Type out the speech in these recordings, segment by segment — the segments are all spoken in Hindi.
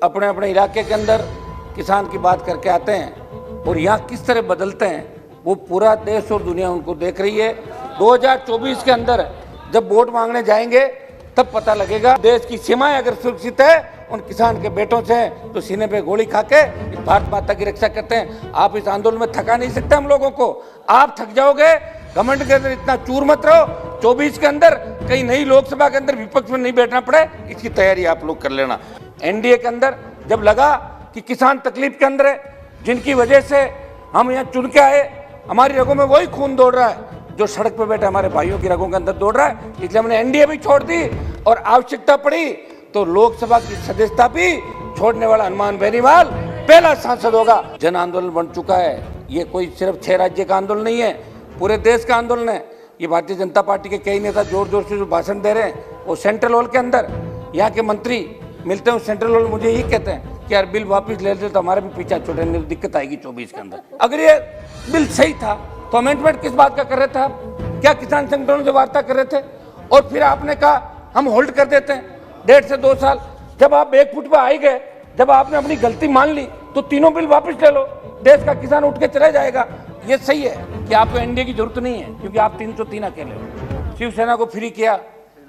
अपने अपने इलाके के अंदर किसान की बात करके आते हैं और यहाँ किस तरह बदलते हैं वो पूरा देश और दुनिया उनको देख रही है। 2024 के अंदर जब वोट मांगने जाएंगे तब पता लगेगा। देश की सीमाएं अगर सुरक्षित है उन किसान के बेटों से तो सीने पे गोली खा के इस भारत माता की रक्षा करते हैं। आप इस आंदोलन में थका नहीं सकते हम लोगों को, आप थक जाओगे। घमंड के अंदर इतना चूर मत रहो। 24 के अंदर कहीं नई लोकसभा के अंदर विपक्ष में नहीं बैठना पड़े, इसकी तैयारी आप लोग कर लेना। एनडीए के अंदर जब लगा कि किसान तकलीफ के अंदर है, जिनकी वजह से हम यहाँ चुन के आए, हमारी रगों में वही खून दौड़ रहा है जो सड़क पर बैठे हमारे भाइयों की रगों के अंदर दौड़ रहा है, इसलिए हमने एनडीए भी छोड़ दी और आवश्यकता पड़ी तो लोकसभा की सदस्यता भी छोड़ने वाला हनुमान बेनीवाल पहला सांसद होगा। जन आंदोलन बन चुका है। ये कोई सिर्फ 6 राज्य का आंदोलन नहीं है, पूरे देश का आंदोलन है। ये भारतीय जनता पार्टी के कई नेता जोर जोर से जो भाषण दे रहे हैं वो सेंट्रल हॉल के अंदर, यहाँ के मंत्री मिलते हैं सेंट्रल हॉल, मुझे यही कहते हैं कि यार बिल वापस ले लेते तो हमारे भी पीछा छोड़ने में दिक्कत आएगी 24 के अंदर। अगर ये बिल सही था तो अमेंडमेंट किस बात का कर रहे थे आप? क्या किसान संगठनों से वार्ता कर रहे थे? और फिर आपने कहा हम होल्ड कर देते हैं 1.5 से 2 साल। जब आप एक फुट पर आई गए, जब आपने अपनी गलती मान ली तो तीनों बिल वापस ले लो, देश का किसान उठ के चला जाएगा। ये सही है कि आपको एनडीए की जरूरत नहीं है क्योंकि आप 303 अकेले हो। शिवसेना को फ्री किया,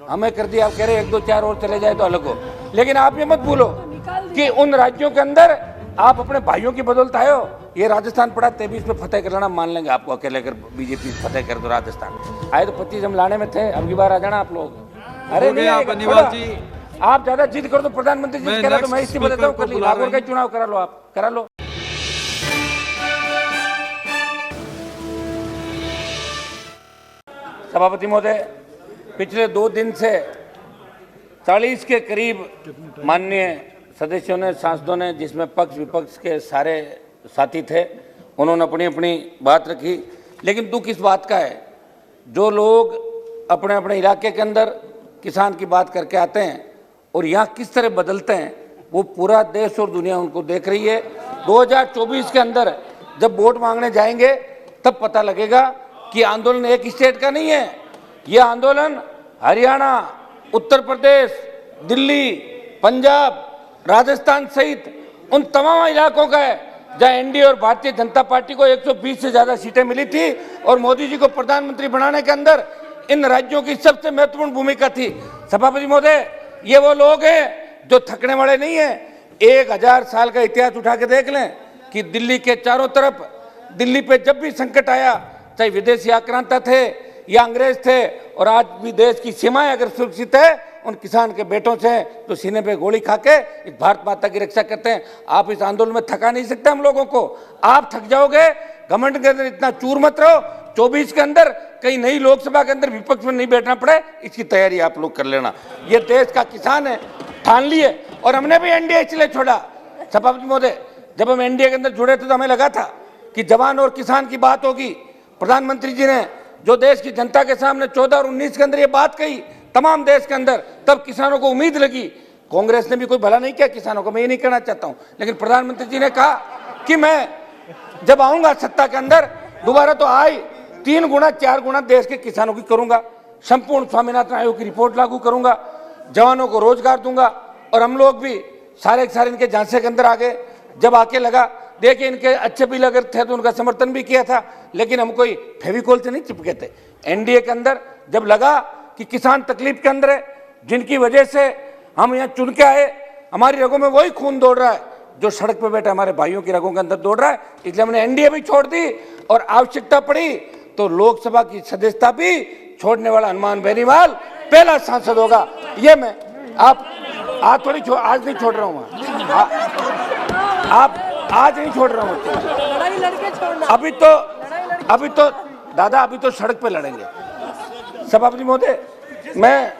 हमें कर दिया, आप कह रहे 1, 2, 4 और चले जाए तो अलग हो। लेकिन आप ये मत भूलो कि उन राज्यों के अंदर आप अपने भाइयों की बदौलत आए हो। ये राजस्थान पड़ा 23 पे फतेह कर लेना, मान लेंगे आपको अकेले कर बीजेपी फतेह कर दो। राजस्थान आए तो 25 हम लाने में थे, अब की बार आ जाना आप लोग। अरे नहीं आप ज्यादा जिद करो तो प्रधानमंत्री जी कह रहा तो मैं इसकी बताता हूँ, कर ली नागौर का चुनाव करा लो, आप करा लो। सभापति महोदय, पिछले 2 दिन से 40 के करीब माननीय सदस्यों ने, सांसदों ने, जिसमें पक्ष विपक्ष के सारे साथी थे, उन्होंने अपनी अपनी बात रखी। लेकिन दुख इस बात का है जो लोग अपने अपने इलाके के अंदर किसान की बात करके आते हैं और यहाँ किस तरह बदलते हैं वो पूरा देश और दुनिया उनको देख रही है। 2024 के अंदर जब वोट मांगने जाएंगे तब पता लगेगा कि आंदोलन एक स्टेट का नहीं है। यह आंदोलन हरियाणा, उत्तर प्रदेश, दिल्ली, पंजाब, राजस्थान सहित उन तमाम इलाकों का है जहां एनडीए और भारतीय जनता पार्टी को 120 से ज्यादा सीटें मिली थी और मोदी जी को प्रधानमंत्री बनाने के अंदर इन राज्यों की सबसे महत्वपूर्ण भूमिका थी। सभापति महोदय, ये वो लोग हैं जो थकने वाले नहीं हैं। 1000 साल का इतिहास उठा के देख लें कि दिल्ली के चारों तरफ, दिल्ली पे जब भी संकट आया, चाहे विदेशी आक्रांता थे या अंग्रेज थे, और आज भी देश की सीमाएं अगर सुरक्षित है उन किसान के बेटों से तो सीने पे गोली खा के इस भारत माता की रक्षा करते हैं। आप इस आंदोलन में थका नहीं सकते हम लोगों को, आप थक जाओगे। घमंड के अंदर इतना चूर मत रहो। 24 के अंदर कहीं नई लोकसभा के अंदर विपक्ष में नहीं बैठना पड़े, इसकी तैयारी आप लोग कर लेना। ये देश का किसान है, ठान लिए। और हमने भी एनडीए इसलिए छोड़ा। सभापति महोदय, जब हम एनडीए के अंदर जुड़े थे तो हमें लगा था कि जवान और किसान की बात होगी। प्रधानमंत्री जी ने जो देश की जनता के सामने 14 और 19 के अंदर ये बात कही तमाम देश के अंदर, तब किसानों को उम्मीद लगी। कांग्रेस ने भी कोई भला नहीं किया किसानों को, मैं ये नहीं कहना चाहता हूं, लेकिन प्रधानमंत्री जी ने कहा कि मैं जब आऊंगा सत्ता के अंदर दोबारा तो आई 3 गुना 4 गुना देश के किसानों की करूंगा, संपूर्ण स्वामीनाथन आयोग की रिपोर्ट लागू करूंगा, जवानों को रोजगार दूंगा। और हम लोग भी सारे इनके झांसे के अंदर आ गए। जब आके लगा, देखिए इनके अच्छे भी लगे थे तो उनका समर्थन भी किया था, लेकिन हम कोई फेविकोल से नहीं चिपके थे। एनडीए के अंदर जब लगा कि किसान तकलीफ के अंदर है, जिनकी वजह से हम यहाँ चुन के आए, हमारी रगों में वही खून दौड़ रहा है जो सड़क पर बैठे हमारे भाइयों की रगों के अंदर दौड़ रहा है, इसलिए हमने एनडीए भी छोड़ दी और आवश्यकता पड़ी तो लोकसभा की सदस्यता भी छोड़ने वाला हनुमान बेनीवाल पहला सांसद होगा। ये मैं आप आज नहीं छोड़ रहा हूँ, आप आज नहीं छोड़ रहा हूँ। अभी तो दादा अभी तो सड़क पे लड़ेंगे। सभापति महोदय, मैं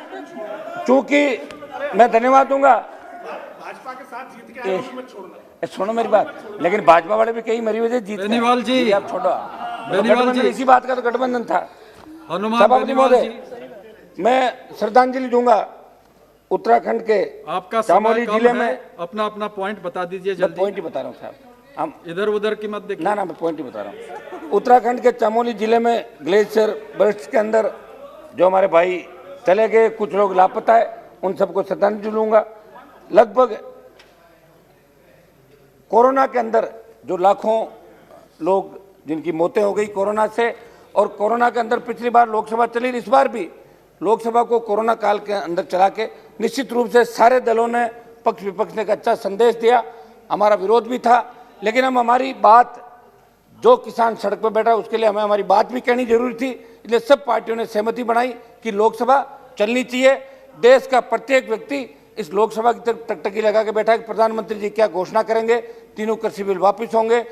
चूंकि मैं धन्यवाद दूंगा, भाजपा के साथ जीत के आए मत छोड़ना। सुनो मेरी बात, लेकिन भाजपा वाले भी कई मरी वजह जीत बेनीवाल जी, आप छोड़ो। बेनीवाल जी, इसी बात का तो गठबंधन था। सभापति महोदय, मैं श्रद्धांजलि दूंगा उत्तराखंड के आपका चामोली जिले में। अपना अपना पॉइंट बता दीजिए जल्दी। पॉइंट ही बता रहा हूँ साहब, हम इधर उधर की मत देखिए। ना मैं पॉइंट ही बता रहा हूँ। उत्तराखंड के चामोली जिले में ग्लेशियर बर्स्ट के अंदर जो हमारे भाई चले गए, कुछ लोग लापता है, उन सबको श्रद्धांजलि दूंगा। लगभग कोरोना के अंदर जो लाखों लोग जिनकी मौतें हो गई कोरोना से, और कोरोना के अंदर पिछली बार लोकसभा चली, इस बार भी लोकसभा को कोरोना काल के अंदर चला के निश्चित रूप से सारे दलों ने, पक्ष विपक्ष ने एक अच्छा संदेश दिया। हमारा विरोध भी था, लेकिन हम हमारी बात, जो किसान सड़क पर बैठा उसके लिए हमें हमारी बात भी कहनी जरूरी थी, इसलिए सब पार्टियों ने सहमति बनाई कि लोकसभा चलनी चाहिए। देश का प्रत्येक व्यक्ति इस लोकसभा की तरफ टकटकी लगा के बैठा है कि प्रधानमंत्री जी क्या घोषणा करेंगे, तीनों कृषि बिल वापस होंगे,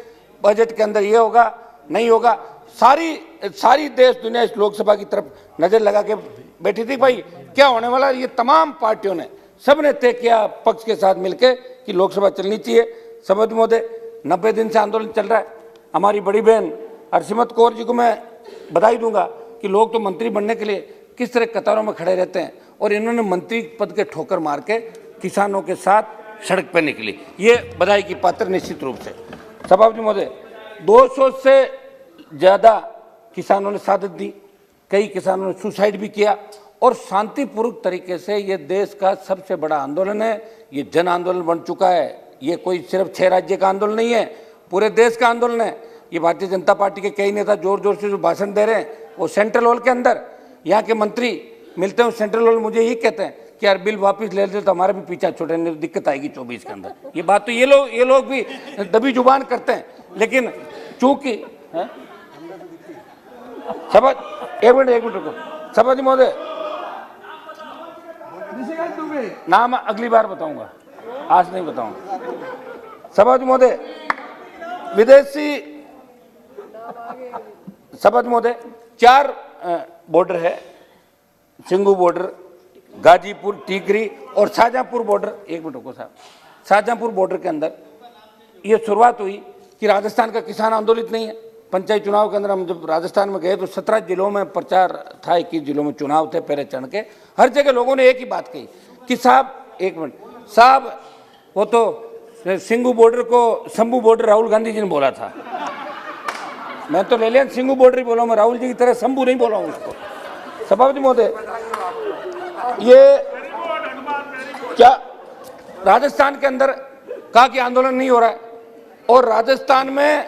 बजट के अंदर ये होगा नहीं होगा। सारी देश दुनिया इस लोकसभा की तरफ नजर लगा के बैठी थी, भाई क्या होने वाला। ये तमाम पार्टियों ने, सबने तय किया पक्ष के साथ मिलकर कि लोकसभा चलनी चाहिए। सभापति महोदय, 90 दिन से आंदोलन चल रहा है। हमारी बड़ी बहन हरसिमरत कौर जी को मैं बधाई दूंगा कि लोग तो मंत्री बनने के लिए किस तरह कतारों में खड़े रहते हैं, और इन्होंने मंत्री पद के ठोकर मार के किसानों के साथ सड़क पर निकली, ये बधाई की पात्र निश्चित रूप से। सभापति महोदय, 200 से ज़्यादा किसानों ने शहादत दी, कई किसानों ने सुसाइड भी किया, और शांतिपूर्वक तरीके से ये देश का सबसे बड़ा आंदोलन है, ये जन आंदोलन बन चुका है। ये कोई सिर्फ 6 राज्य का आंदोलन नहीं है, पूरे देश का आंदोलन है। ये भारतीय जनता पार्टी के कई नेता जोर जोर से जो भाषण दे रहे हैं, वो सेंट्रल हॉल के अंदर, यहाँ के मंत्री मिलते हैं सेंट्रल हॉल, मुझे यही कहते हैं कि यार बिल वापस ले लेते तो हमारा भी पीछा छोड़ने में दिक्कत आएगी 24 के अंदर। ये बात तो ये लोग भी दबी जुबान करते हैं, लेकिन चूंकि एक मिनट रुको। सभापति महोदय, नाम अगली बार बताऊंगा, आज नहीं बताऊंगा। सभापति महोदय, विदेशी, सभापति महोदय, 4 बॉर्डर है, सिंगू बॉर्डर, गाजीपुर, टीकरी और शाहजहांपुर बॉर्डर। एक मिनट रुको साहब। शाहजहांपुर बॉर्डर के अंदर ये शुरुआत हुई कि राजस्थान का किसान आंदोलित नहीं है। पंचायत चुनाव के अंदर हम जब राजस्थान में गए तो 17 जिलों में प्रचार था, 21 जिलों में चुनाव थे पहले चरण के। हर जगह लोगों ने एक ही बात कही कि साहब, एक मिनट साहब, वो तो सिंगू बॉर्डर को शंभू बॉर्डर राहुल गांधी जी ने बोला था, मैं तो ले लिया सिंगू बॉर्डर ही बोला, मैं राहुल जी की तरह शंभू नहीं बोला हूँ उसको। सभापति महोदय, ये क्या राजस्थान के अंदर कहा कि आंदोलन नहीं हो रहा है, और राजस्थान में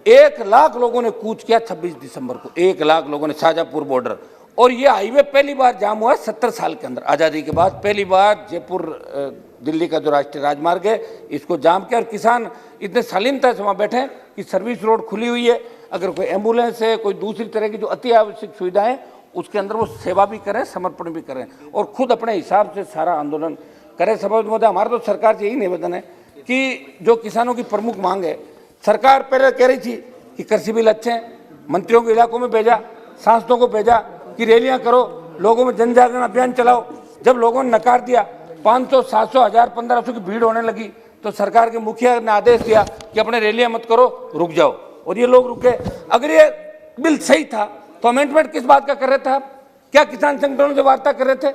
1 लाख लोगों ने कूच किया 26 दिसंबर को, 1 लाख लोगों ने, शाहजहांपुर बॉर्डर। और ये हाईवे पहली बार जाम हुआ है 70 साल के अंदर, आज़ादी के बाद पहली बार जयपुर दिल्ली का जो राष्ट्रीय राजमार्ग है इसको जाम किया, और किसान इतने शालीनता से वहाँ बैठे कि सर्विस रोड खुली हुई है, अगर कोई एम्बुलेंस है, कोई दूसरी तरह की जो अति आवश्यक सुविधाएं, उसके अंदर वो सेवा भी करें, समर्पण भी करें, और खुद अपने हिसाब से सारा आंदोलन करें। सभापति महोदय, हमारा तो सरकार से यही निवेदन है कि जो किसानों की प्रमुख मांग है, सरकार पहले कह रही थी कि कृषि बिल अच्छे हैं, मंत्रियों के इलाकों में भेजा, सांसदों को भेजा कि रैलियां करो, लोगों में जन जागरण अभियान चलाओ। जब लोगों ने नकार दिया, 500, 700, 1000, 1500 की भीड़ होने लगी, तो सरकार के मुखिया ने आदेश दिया कि अपने रैलियां मत करो, रुक जाओ, और ये लोग रुके। अगर ये बिल सही था तो अमेंडमेंट किस बात का कर रहे थे आप? क्या किसान संगठनों से वार्ता कर रहे थे?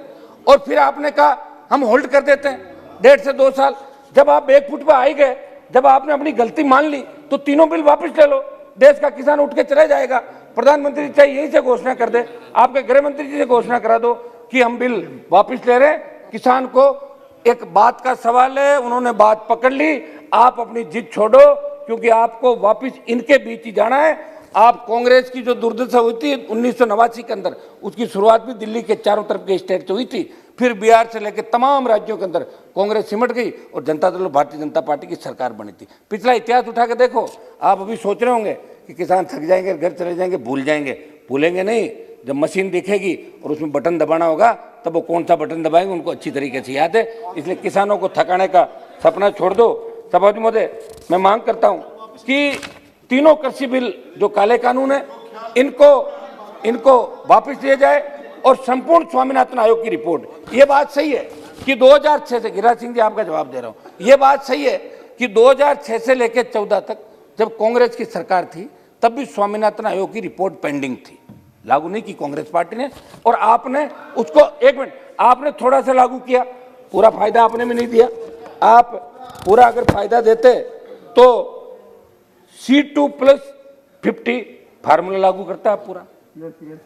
और फिर आपने कहा हम होल्ड कर देते हैं 1.5 से 2 साल। जब आप 1 फुट पे आ ही गए, जब आपने अपनी गलती मान ली, तो तीनों बिल वापस ले लो, देश का किसान उठ के चला जाएगा। प्रधानमंत्री चाहे यहीं से घोषणा कर दे, आपके गृह मंत्री जी से घोषणा करा दो कि हम बिल वापस ले रहे हैं। किसान को एक बात का सवाल है, उन्होंने बात पकड़ ली, आप अपनी जिद छोड़ो, क्योंकि आपको वापस इनके बीच ही जाना है। आप कांग्रेस की जो दुर्दशा हुई थी 1989 के अंदर, उसकी शुरुआत भी दिल्ली के चारों तरफ के स्टेट से हुई थी, फिर बिहार से लेकर तमाम राज्यों के अंदर कांग्रेस सिमट गई और जनता दल भारतीय जनता पार्टी की सरकार बनी थी। पिछला इतिहास उठा के देखो, आप अभी सोच रहे होंगे कि किसान थक जाएंगे, घर चले जाएंगे, भूल जाएंगे। भूलेंगे नहीं, जब मशीन दिखेगी और उसमें बटन दबाना होगा, तब वो कौन सा बटन दबाएंगे उनको अच्छी तरीके से याद है। इसलिए किसानों को थकाने का सपना छोड़ दो। सभापति महोदय, मैं मांग करता हूँ कि तीनों कृषि बिल जो काले कानून है, इनको वापस लिया जाए, और संपूर्ण स्वामीनाथन आयोग की रिपोर्ट। ये बात सही है कि 2006 से, गिरिराज सिंह जी आपका जवाब दे रहा हूँ, ये बात सही है कि 2006 से लेकर 14 तक जब कांग्रेस की सरकार थी, तब भी स्वामीनाथन आयोग की रिपोर्ट पेंडिंग थी, लागू नहीं की कांग्रेस पार्टी ने, और आपने उसको, एक मिनट, आपने थोड़ा सा लागू किया, पूरा फायदा आपने भी नहीं दिया। आप पूरा अगर फायदा देते तो C2+50 फार्मूला लागू करता है पूरा,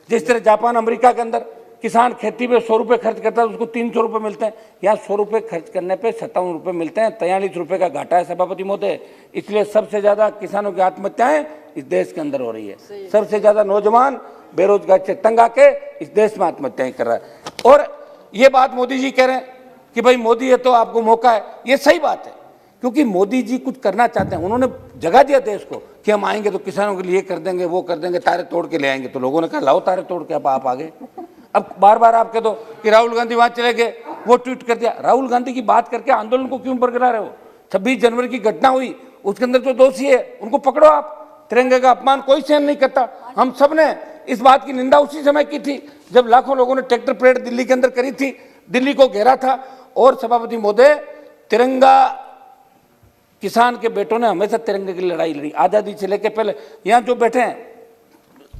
जिस तरह जापान अमेरिका के अंदर किसान खेती पे 100 रुपये खर्च करता है उसको 300 रुपये मिलते हैं, यहाँ 100 रुपये खर्च करने पे 57 रुपये मिलते हैं, 43 रुपये का घाटा है सभापति महोदय। इसलिए सबसे ज़्यादा किसानों की आत्महत्याएं इस देश के अंदर हो रही है। सबसे ज़्यादा नौजवान बेरोजगार से तंग आके इस देश में आत्महत्याएं कर रहा है। और ये बात मोदी जी कह रहे हैं कि भाई मोदी है तो आपको मौका है, ये सही बात है, क्योंकि मोदी जी कुछ करना चाहते हैं। उन्होंने जगह दिया देश को कि हम आएंगे तो किसानों के लिए कर देंगे, वो कर देंगे, तारे तोड़ के ले आएंगे। तो लोगों ने कहा लाओ तारे तोड़ के, अब आप आ गए। अब बार बार आप कह दो कि राहुल गांधी वहां चले गए, वो ट्वीट कर दिया। राहुल गांधी की बात करके आंदोलन को क्यों बरकरार रहे हो? 26 जनवरी की घटना हुई, उसके अंदर जो दोषी है उनको पकड़ो आप। तिरंगे का अपमान कोई सहन नहीं करता। हम सब ने इस बात की निंदा उसी समय की थी जब लाखों लोगों ने ट्रैक्टर परेड दिल्ली के अंदर करी थी, दिल्ली को घेरा था। और सभापति महोदय, तिरंगा, किसान के बेटों ने हमेशा तिरंगे की लड़ाई लड़ी, आज़ादी से लेकर पहले यहाँ जो बैठे हैं,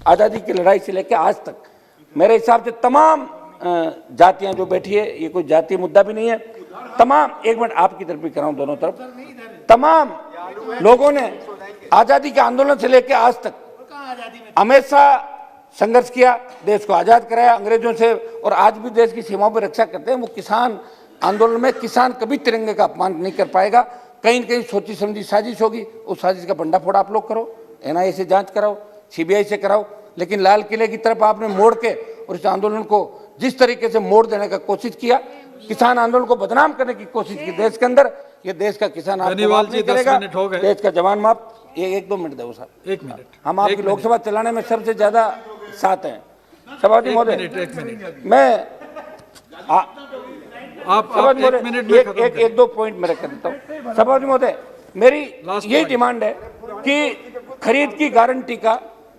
आज़ादी की लड़ाई से लेकर आज तक मेरे हिसाब से तमाम जातियां जो बैठी है, ये कोई जातीय मुद्दा भी नहीं है, तमाम, एक मिनट आपकी तरफ भी कराऊं, दोनों तरफ, तमाम लोगों ने आज़ादी के आंदोलन से लेकर आज तक हमेशा संघर्ष किया, देश को आज़ाद कराया अंग्रेजों से, और आज भी देश की सीमाओं पर रक्षा करते हैं। वो किसान आंदोलन में किसान कभी तिरंगे का अपमान नहीं कर पाएगा। कहीं न कहीं सोची समझी साजिश होगी, उस साजिश का भंडाफोड़ आप लोग करो, NIA से जांच कराओ, CBI से कराओ, लेकिन लाल किले की तरफ आपने मोड़ के और इस आंदोलन को जिस तरीके से मोड़ देने का कोशिश किया, किसान आंदोलन को बदनाम करने की कोशिश की देश के अंदर, ये देश का किसान आपको माफ नहीं करेगा, देश का जवान माफ। ये 1-2 मिनट दो साहब, 1 मिनट, हम आपकी लोकसभा चलाने में सबसे ज्यादा साथ हैं। सभापति महोदय, मैं आप 1 मिनट में एक 2 पॉइंट मेरे कर देता हूँ। सभापति महोदय, मेरी यही डिमांड है कि खरीद की गारंटी का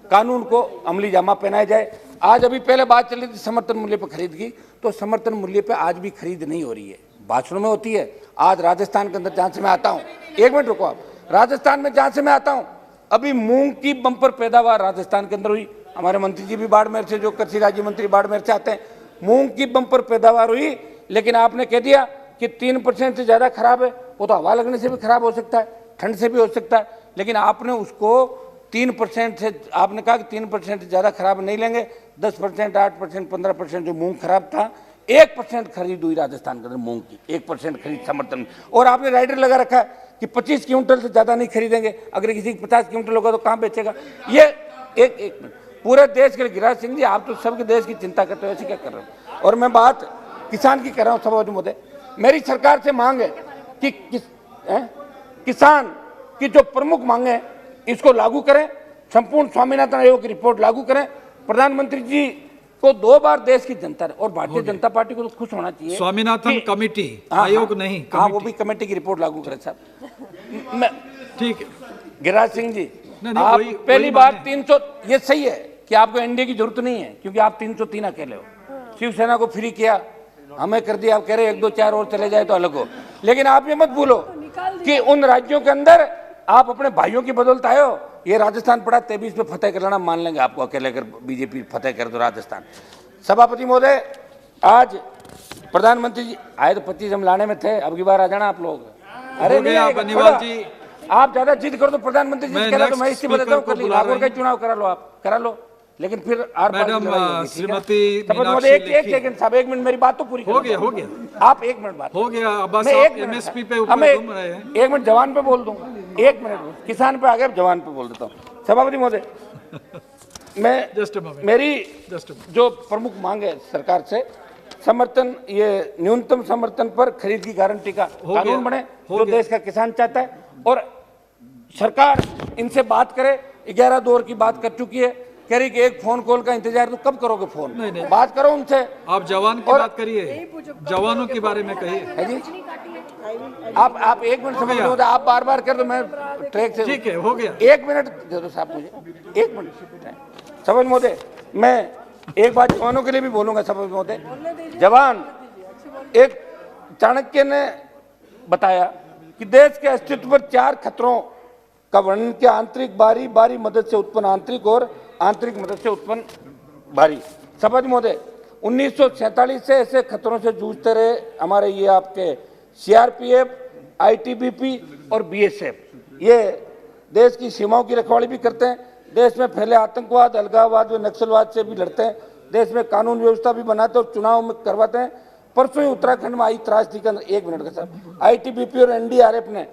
कानून को अमली जामा पहनाया जाए। आज अभी पहले बात चली थी समर्थन मूल्य पर खरीद की, तो समर्थन मूल्य पे आज भी खरीद नहीं हो रही है, भाषणों में होती है। आज राजस्थान के अंदर जहां से मैं आता हूं, 1 मिनट रुको आप, राजस्थान में जहां से मैं आता हूं, अभी मूंग की बंपर पैदावार राजस्थान के अंदर हुई। हमारे मंत्री जी भी बाड़मेर से, जो कृषि राज्य मंत्री बाड़मेर से आते हैं, मूंग की बंपर पैदावार हुई, लेकिन आपने कह दिया कि 3% से ज्यादा खराब है। वो तो हवा लगने से भी खराब हो सकता है, ठंड से भी हो सकता है, लेकिन आपने उसको 3% से, आपने कहा कि 3% से ज्यादा खराब नहीं लेंगे। 10%, 8%, 15% जो मूंग खराब था, 1% खरीद हुई राजस्थान के अंदर मूंग की, 1% खरीद समर्थन। और आपने राइडर लगा रखा है कि 25 क्विंटल से ज्यादा नहीं खरीदेंगे, अगर किसी की 50 क्विंटल होगा तो कहां बेचेगा? ये एक मिनट, पूरे देश के लिए गिरिराज सिंह जी, आप तो सबके देश की चिंता करते हो, ऐसे क्या कर रहे हो? और मैं बात किसान की कर रहा हूं। सभापति महोदय, मेरी सरकार से मांग है कि किसान की जो प्रमुख मांगे हैं इसको लागू करें, संपूर्ण स्वामीनाथन आयोग की रिपोर्ट लागू करें। प्रधानमंत्री जी को 2 बार देश की जनता और भारतीय जनता पार्टी को तो खुश होना चाहिए। स्वामीनाथन कमेटी, आयोग नहीं, हाँ, वो भी कमेटी की रिपोर्ट लागू करें साहब। ठीक है गिरिराज सिंह जी, नहीं, आप पहली बार 300, ये सही है कि आपको एनडीए की जरूरत नहीं है, क्योंकि आप 303 अकेले हो। शिवसेना को फ्री किया, हमें कर दिया, आप कह रहे 1, 2, 4 और चले जाए तो अलग हो। लेकिन आप ये मत भूलो कि उन राज्यों के अंदर आप अपने भाइयों की बदौलत आए हो। ये राजस्थान पड़ा 23 पे फतेह कर लेना, मान लेंगे आपको अकेले, अगर बीजेपी फतेह कर दो राजस्थान। सभापति महोदय, आज प्रधानमंत्री जी आए तो 25 हम लाने में थे, अब की बार आ जाना आप लोग। अरे नहीं, बनीवाल जी, आप ज्यादा जिद कर दो, प्रधानमंत्री जी कह रहे तो मैं इस्तीफा देता हूँ, नागौर का चुनाव करा लो, आप करा लो, लेकिन फिर मैडम श्रीमती एक सेकंड साहब, 1 मिनट मेरी बात तो पूरी हो गया आप 1 मिनट बात हो गया। बस मैं आप MSP पे ऊपर घूम रहे हैं। 1 मिनट जवान पे बोल दूंगा, 1 मिनट किसान पे आ गए, जवान पे बोल देता हूँ। सभापति महोदय, मैं मेरी जो प्रमुख मांग है सरकार से, समर्थन, ये न्यूनतम समर्थन पर खरीद की गारंटी का कानून बने, जो देश का किसान चाहता है, और सरकार इनसे बात करे। 11 दौर की बात कर चुकी है, कह रही कि एक फोन कॉल का इंतजार, तो कब करोगे फोन? नहीं। बात करो उनसे। आप जवान की बात करिए, जवानों के बारे में कहिए। आप 1 मिनट समझ लो, आप बार बार कर दो, मैं ट्रैक से। ठीक है, हो गया। 1 मिनट दे दो साहब मुझे, 1 मिनट। सभापति महोदय, मैं एक बात जवानों के लिए भी बोलूंगा। सभापति महोदय, जवान, एक चाणक्य ने बताया कि देश के अस्तित्व पर 4 खतरों का वर्णन किया: आंतरिक, बाहरी मदद से उत्पन्न आंतरिक, और आंतरिक मदद से उत्पन्न बाहरी। सभापति महोदय, 1947 से ऐसे खतरों से जूझते रहे हमारे ये आपके CRPF, ITBP और BSF। ये देश की सीमाओं की रखवाली भी करते हैं, देश में फैले आतंकवाद, अलगाववाद व नक्सलवाद से भी लड़ते हैं। देश में कानून व्यवस्था भी बनाते और चुनाव में करवाते हैं। परसों ही उत्तराखंड में आई त्रासदी का, 1 मिनट का सर, आईटीबीपी और एनडीआरएफ ने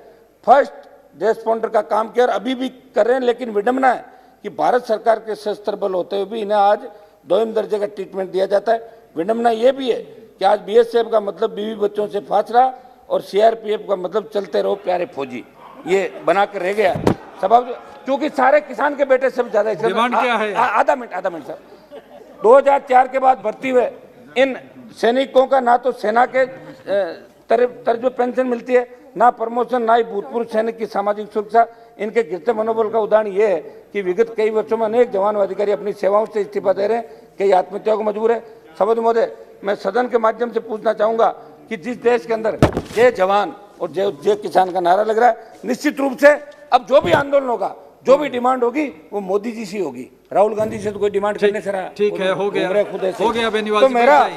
फर्स्ट रेस्पॉन्डर का काम किया और अभी भी कर रहे हैं। लेकिन विडंबना है कि भारत सरकार के सशस्त्र बल होते हुए भी इन्हें आज 2वीं दर्जे का ट्रीटमेंट दिया जाता है। विडंबना ये भी है कि आज बीएसएफ का मतलब बीवी बच्चों से फासला और सीआरपीएफ का मतलब चलते रहो प्यारे फौजी, ये बनाकर रह गया सभा, क्योंकि सारे किसान के बेटे से ज्यादा। डिमांड क्या है? आधा मिनट सर। 2004 के बाद भर्ती हुए इन सैनिकों का ना तो सेना के तर्ज पे पेंशन मिलती है, ना प्रमोशन, ना ही भूतपूर्व सैनिक की सामाजिक सुरक्षा। इनके गिरते मनोबल का उदाहरण ये है कि विगत कई वर्षों में अनेक जवान व अधिकारी अपनी सेवाओं से इस्तीफा दे रहे हैं, कई आत्महत्या को मजबूर है। सभापति महोदय, मैं सदन के माध्यम से पूछना चाहूंगा कि जिस देश के अंदर जय जवान और जय किसान का नारा लग रहा है, निश्चित रूप से अब जो भी आंदोलन होगा, जो भी डिमांड होगी, वो मोदी जी से होगी। राहुल गांधी से तो कोई डिमांड करने से रहा। ठीक है, हो गया बेनीवाल तो जी, मेरा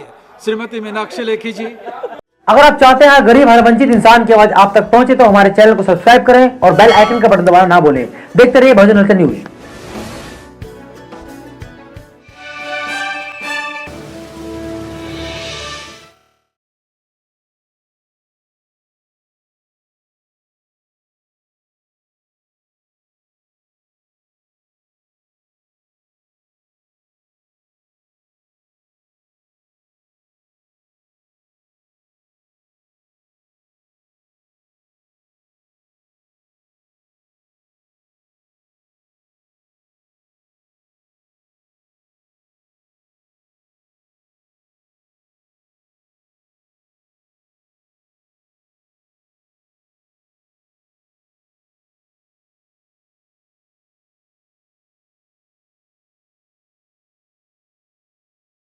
श्रीमती मीनाक्षी लेखी जी। अगर आप चाहते हैं गरीब हर वंचित इंसान की आवाज आप तक पहुंचे तो हमारे चैनल को सब्सक्राइब करें और बेल आइकन का बटन दबाना ना भूलें। देखते रहिए बहुजन हलचल न्यूज।